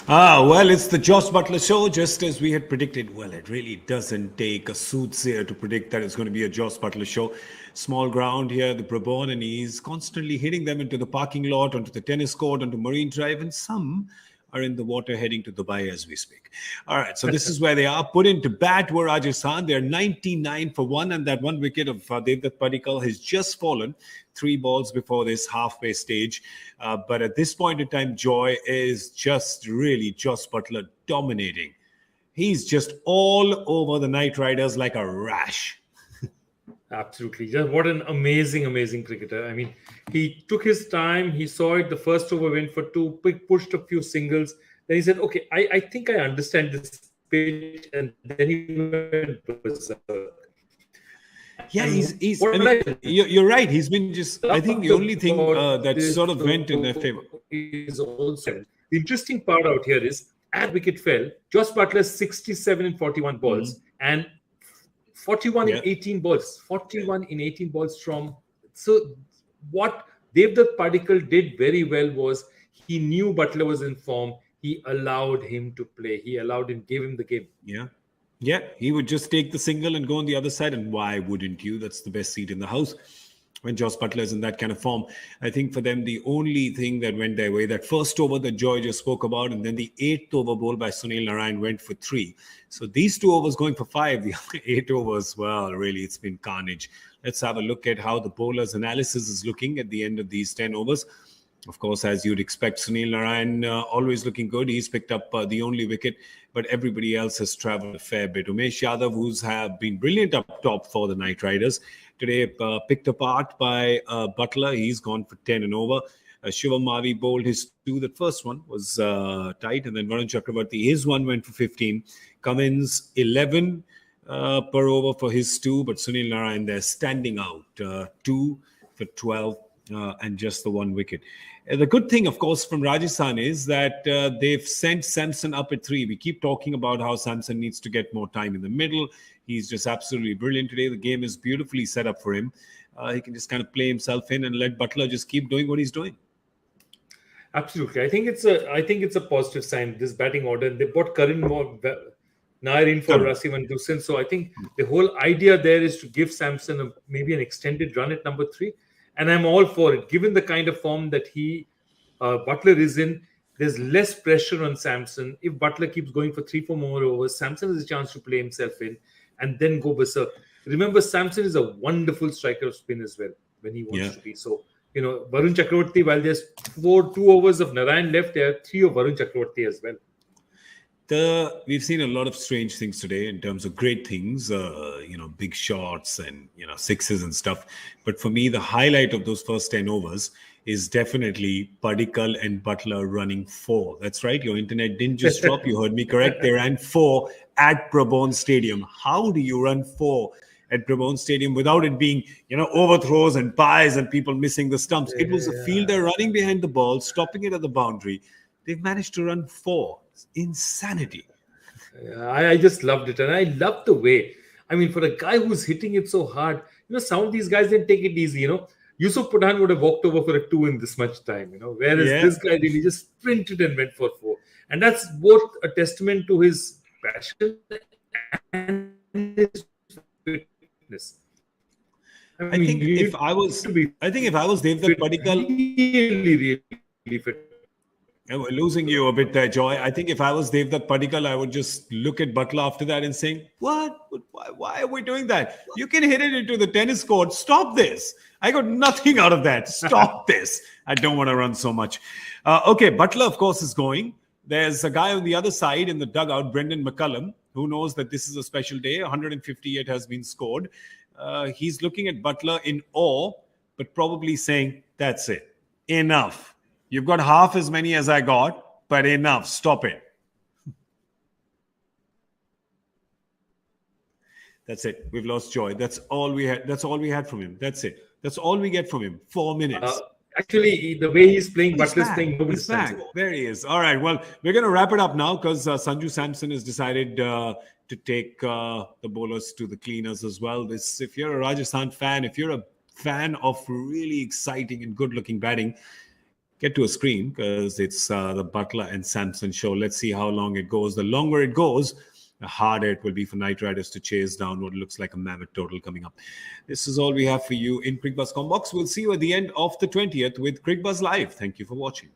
Well, it's the Josh Buttler show, just as we had predicted. Well, it really doesn't take a soothsayer to predict that it's going to be a Josh Buttler show. Small ground here, the Brabant, and he's constantly hitting them into the parking lot, onto the tennis court, onto Marine Drive, and some are in the water heading to Dubai as we speak. All right, so this is where they are. Put into bat were Rajasthan. They're 99 for one, and that one wicket of Devdutt Padikkal has just fallen 3 balls before this halfway stage. But at this point in time, Joy is just really Josh Buttler dominating. He's just all over the Knight Riders like a rash. Absolutely. Just what an amazing, amazing cricketer. I mean, he took his time. He saw it. The first over went for two, pushed a few singles. Then he said, okay, I think I understand this pitch. And then he went berserk. Yeah, you're right. He's been just, I think the only thing that sort of went in their favor is also the interesting part out here is as wicket fell, Josh Butler 67 in 41 balls and 41 in 18 balls. 41 in 18 balls from. So what Devdutt Padikkal did very well was he knew Buttler was in form. He allowed him to play. He allowed him, gave him the game. Yeah, he would just take the single and go on the other side. And why wouldn't you? That's the best seat in the house when Josh Buttler is in that kind of form. I think for them, the only thing that went their way, that first over that Joy just spoke about, and then the 8th over bowl by Sunil Narine went for 3. So these 2 overs going for 5, the other 8 overs, well, really, it's been carnage. Let's have a look at how the bowler's analysis is looking at the end of these 10 overs. Of course, as you'd expect, Sunil Narine always looking good. He's picked up the only wicket, but everybody else has travelled a fair bit. Umesh Yadav, who's have been brilliant up top for the Knight Riders, today picked apart by Buttler. He's gone for 10 and over. Shivam Mavi bowled his 2. That first one was tight, and then Varun Chakravarti, his 1 went for 15. Cummins, 11 per over for his 2, but Sunil Narine there standing out, 2 for 12 and just the 1 wicket. The good thing, of course, from Rajasthan is that they've sent Samson up at 3. We keep talking about how Samson needs to get more time in the middle. He's just absolutely brilliant today. The game is beautifully set up for him. He can just kind of play himself in and let Buttler just keep doing what he's doing. Absolutely. I think it's a positive sign, this batting order. They brought Karan Nair in for Rasim and Dusan. So I think the whole idea there is to give Samson maybe an extended run at number 3. And I'm all for it. Given the kind of form that Buttler is in, there's less pressure on Samson. If Buttler keeps going for 3-4 more overs, Samson has a chance to play himself in and then go berserk. Remember, Samson is a wonderful striker of spin as well when he wants to be. So, Varun Chakravarti, while there's 2 overs of Narayan left, there are 3 of Varun Chakravarti as well. We've seen a lot of strange things today in terms of great things, big shots and, sixes and stuff. But for me, the highlight of those first 10 overs is definitely Padikkal and Buttler running 4. That's right. Your internet didn't just drop. You heard me correct. They ran 4 at Brabant Stadium. How do you run 4 at Brabant Stadium without it being, overthrows and pies and people missing the stumps? It was a fielder running behind the ball, stopping it at the boundary. They've managed to run 4. It's insanity. I just loved it. And I love the way, for a guy who's hitting it so hard, some of these guys didn't take it easy, Yusuf Pathan would have walked over for a 2 in this much time, whereas this guy really just sprinted and went for 4. And that's both a testament to his passion and his fitness. I think if I was Devdutt Padikkal, really fit. We're losing you a bit there, Joy. I think if I was Devdutt Padikkal, I would just look at Buttler after that and saying, what? Why are we doing that? You can hit it into the tennis court. Stop this. I got nothing out of that. Stop this. I don't want to run so much. Okay, Buttler, of course, is going. There's a guy on the other side in the dugout, Brendan McCullum, who knows that this is a special day. 158 has been scored. He's looking at Buttler in awe, but probably saying, that's it. Enough. You've got half as many as I got, but enough. Stop it. That's it. We've lost Joy. That's all we had. That's all we had from him. That's it. That's all we get from him. 4 minutes. Actually, the way he's playing, Butler's playing. He's back. There he is. All right. Well, we're going to wrap it up now because Sanju Samson has decided to take the bowlers to the cleaners as well. If you're a Rajasthan fan, if you're a fan of really exciting and good-looking batting, get to a screen because it's the Buttler and Samson show. Let's see how long it goes. The longer it goes, the harder it will be for Knight Riders to chase down what looks like a mammoth total coming up. This is all we have for you in Cricbuzz Comm Box. We'll see you at the end of the 20th with Cricbuzz Live. Thank you for watching.